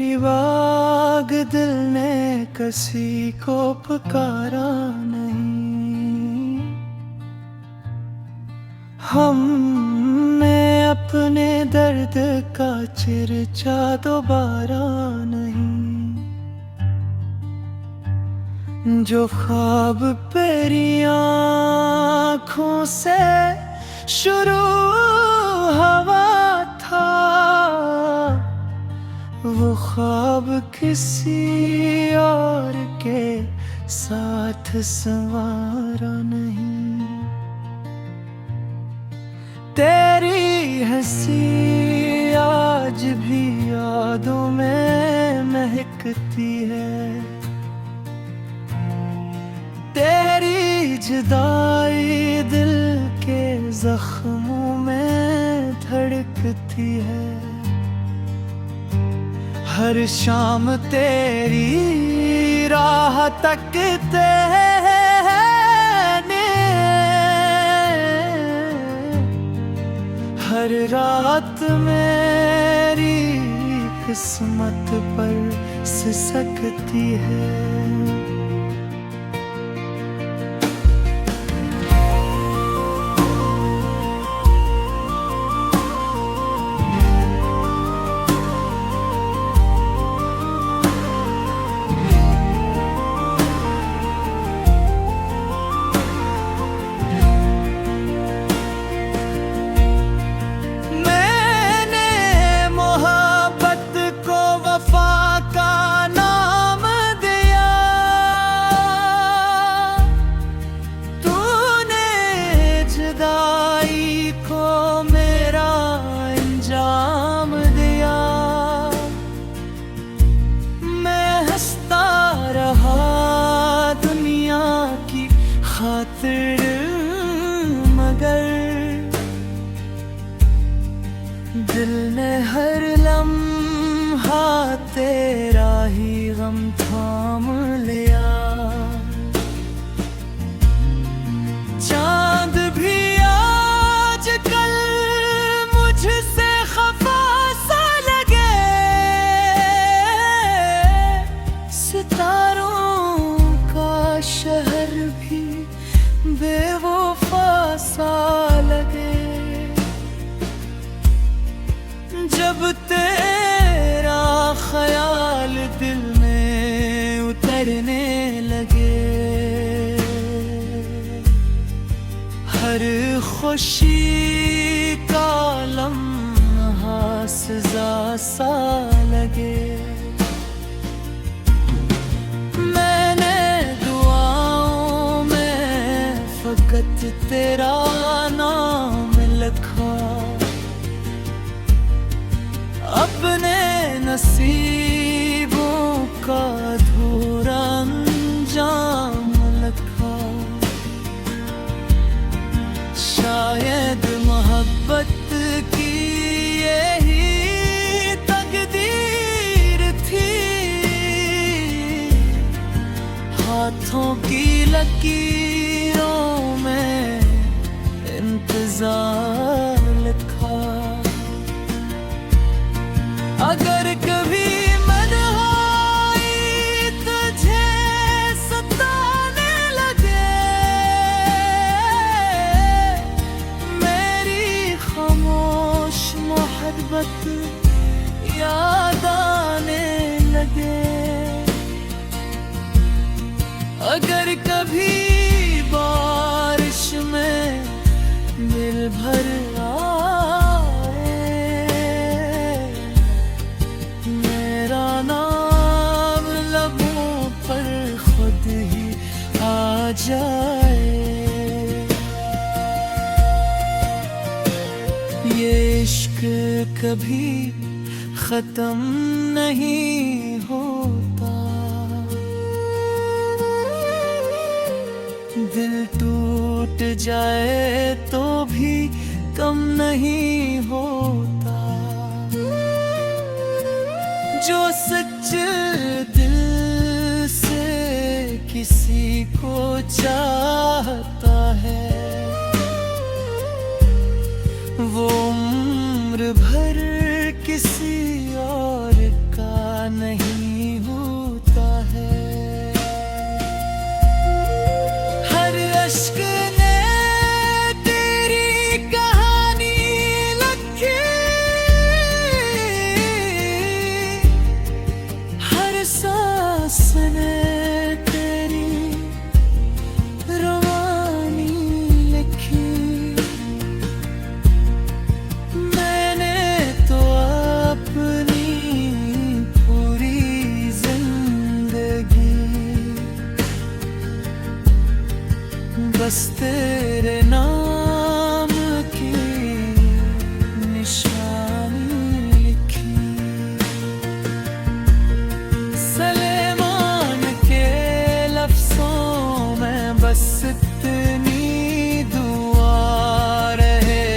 तेरी बाग दिल ने किसी को पुकारा नहीं। हमने अपने दर्द का चर्चा दोबारा नहीं। जो ख्वाब तेरी आँखों से शुरू हवा था, वो ख्वाब किसी और के साथ संवारा नहीं। तेरी हंसी आज भी यादों में महकती है, तेरी जुदाई दिल के जख्मों में धड़कती है। हर शाम तेरी राह तकते ने, हर रात मेरी किस्मत पर सिसकती है। खातिर मगर दिल ने हर लम्हा तेरा ही गम थाम लिया। चांद भी आजकल मुझसे खफा सा लगे, सितारों का शहर भी बेवफा सा लगे। जब तेरा ख्याल दिल में उतरने लगे, हर खुशी का लम्हा सजा सा लगे। तेरा नाम लिखा, अपने नसीबों का अधूरा अंजाम लिखा। शायद मोहब्बत की यही तकदीर थी, हाथों की लकीरों में इंतजार लिखा। अगर कभी मनहाई तुझे सताने लगे, मेरी खामोश मोहब्बत याद आने लगे। अगर कभी बारिश में दिल भर आए, मेरा नाम लबों पर खुद ही आ जाए। ये इश्क कभी खत्म नहीं होता, दिल टूट जाए तो भी कम नहीं होता। जो सच्चे दिल से किसी को चाहता है, वो उम्र भर किसी और का बस तेरे नाम की निशानी लिखी। सलेमान के लफ्ज़ों में बस इतनी दुआ रहे,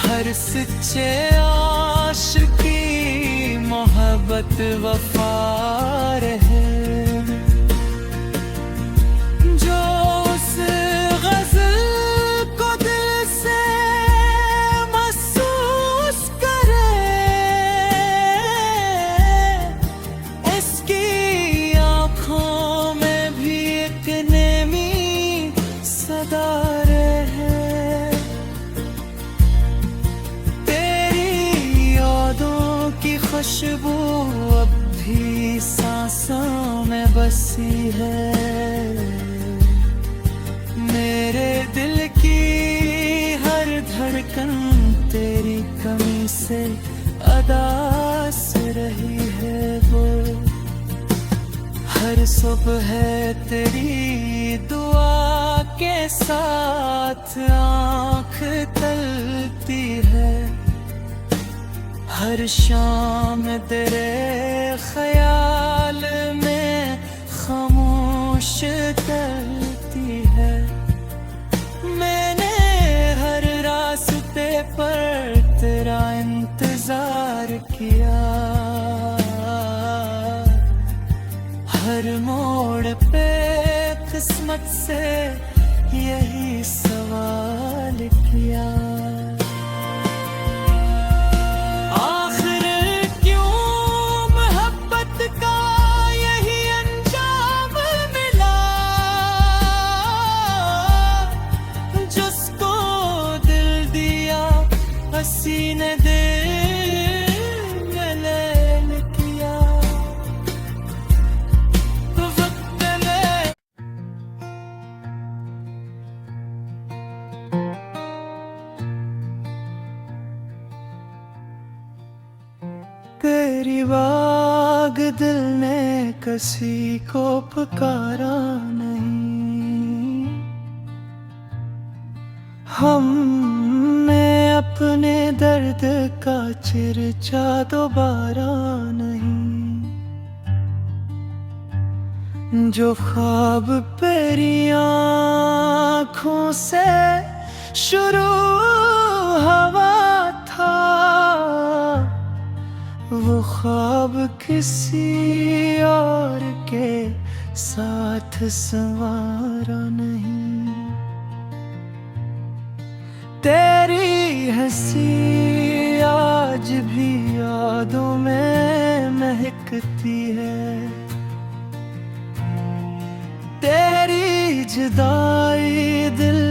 हर सच्चे आशिक़ की मोहब्बत वफा रहे। जो उस गज़ल को दिल से महसूस करे, इसकी आँखों में भी एक नेमी सदा रहे। तेरी यादों की खुशबू अब भी सांसों में बसी है। मेरे दिल की हर धड़कन तेरी कमी से अदा से रही है वो। हर सुबह तेरी दुआ के साथ आँख तलती है, हर शाम तेरे ख्याल में खामोश तलती है। मैंने हर रास्ते पर तेरा इंतजार किया, हर मोड़ पे किस्मत से यही सवाल किया। आखिर क्यों मोहब्बत का यही अंजाम मिला, जिसको दिल दिया हसी ने दिल लैल किया। वक्त ने तेरी बाग दिल ने किसी को पुकारा नहीं, हमने अपने दर्द का चर्चा दोबारा नहीं। जो ख्वाब तेरी आँखों से शुरू हुआ था, वो ख्वाब किसी और के साथ संवारा नहीं। तेरी हंसी आज भी यादों में महकती है, तेरी जुदाई दिल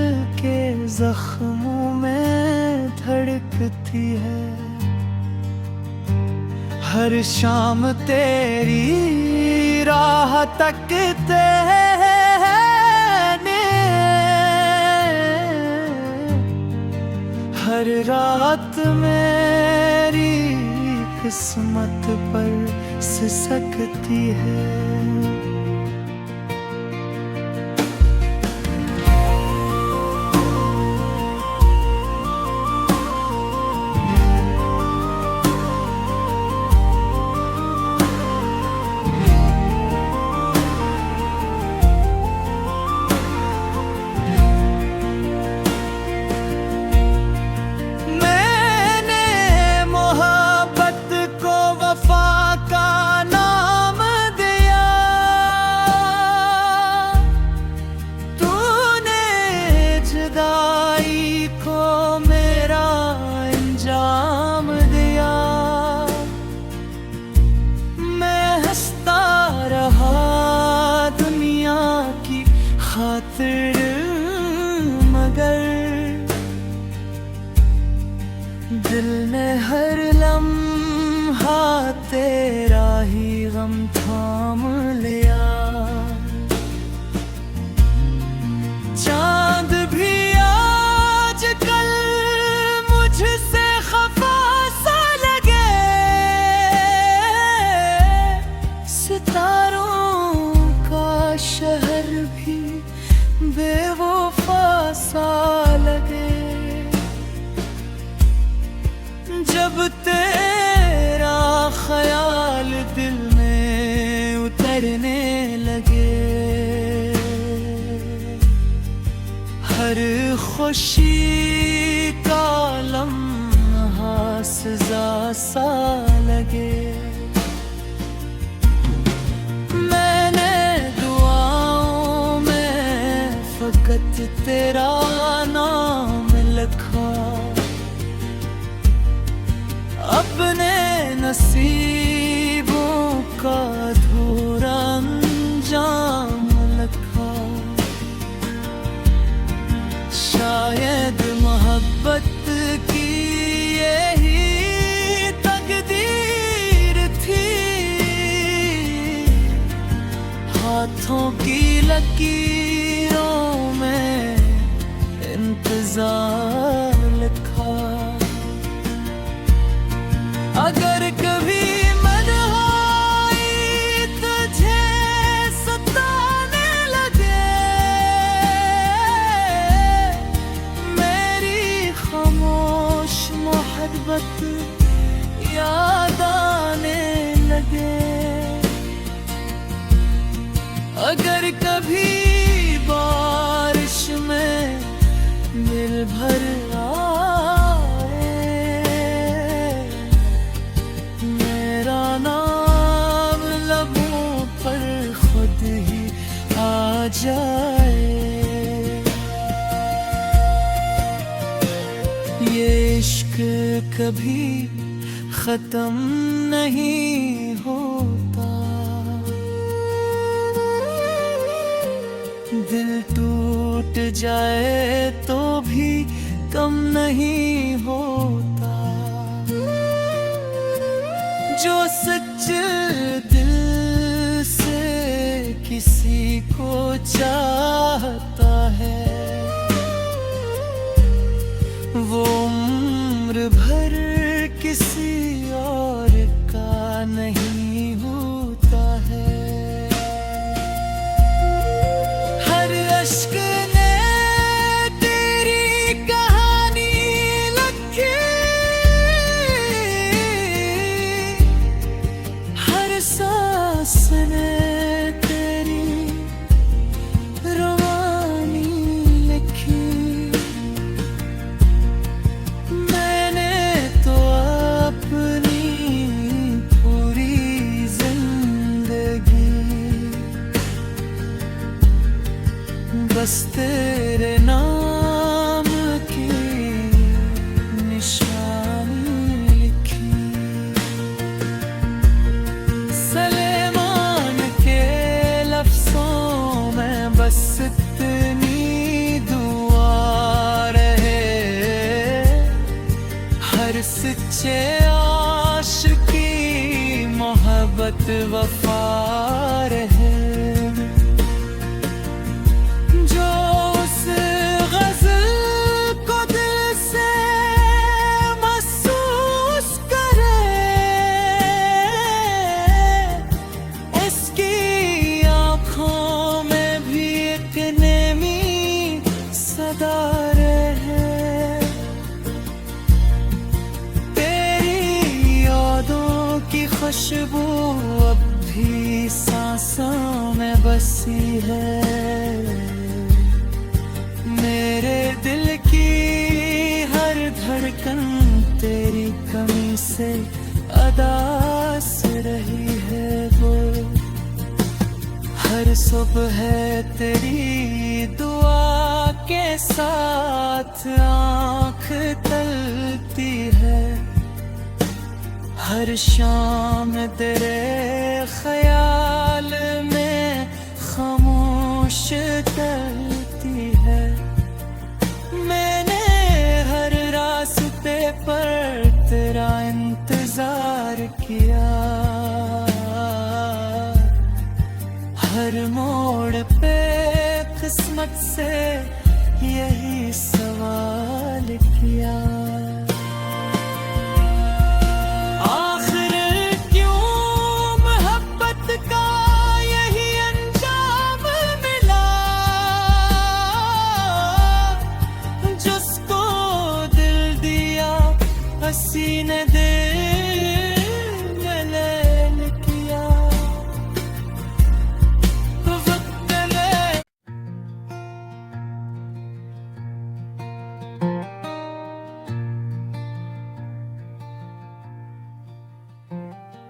के जख्मों में धड़कती है। हर शाम तेरी राह तकते ने, हर रात मेरी किस्मत पर सिसकती है। खातिर मगर दिल ने हर लम्हा तेरा ही गम थाम लिया। चांद भी आज कल मुझसे खफा सा लगे, सितारों का शहर भी बेवफा सा लगे। जब तेरा ख्याल दिल में उतरने लगे, हर खुशी का लम्हा सजा सा लगे। मैंने दुआओं में फकत तेरा नाम लिखा, अपने नसीबों का अधूरा अंजाम लिखा। शायद मोहब्बत की यही तकदीर थी, हाथों की लकीरों में इंतजार लिखा। अगर कभी मनहाई तुझे सताने लगे, मेरी खामोश मोहब्बत याद आने लगे। अगर कभी बारिश में दिल भर आए, मेरा नाम लबों पर खुद ही आ जाए। ये इश्क कभी खत्म नहीं होता, दिल टूट जाए तो भी कम नहीं होता। जो सच्चे दिल से किसी को चाहता है, वो उम्र भर किसी और का नहीं होता है। हर अश्क ने तेरी कहानी लिखी, हर सांस ने तेरी रवानी लिखी। मैंने तो अपनी पूरी जिंदगी बस तेरे नाम की निशानी लिखी। सलेमान के लफ्ज़ों में बस इतनी दुआ रहे, हर सच्चे आशिक की मोहब्बत वफा रहे। जो उस गज़ल को दिल से महसूस करे, इसकी आँखों में भी एक नेमी सदा रहे। तेरी यादों की खुशबू अब भी सांसों में बसी है। मेरे दिल की हर धड़कन तेरी कमी से अदास रही है। वो हर सुबह तेरी दुआ के साथ आँख तलती है, हर शाम तेरे ख्याल में खामोश तलती है। मैंने हर रास्ते पर तेरा इंतजार किया, हर मोड़ पे किस्मत से यही सवाल किया। का यही अंजाम मिला,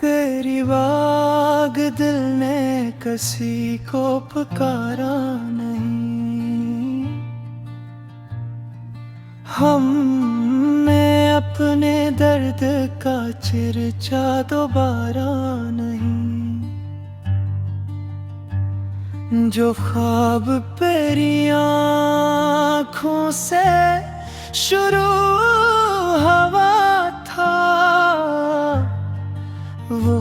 तेरी बाग दिल ने किसी को पुकारा नहीं। हमने अपने दर्द का चर्चा दोबारा नहीं। जो ख्वाब तेरी आँखों से शुरू हुआ था वो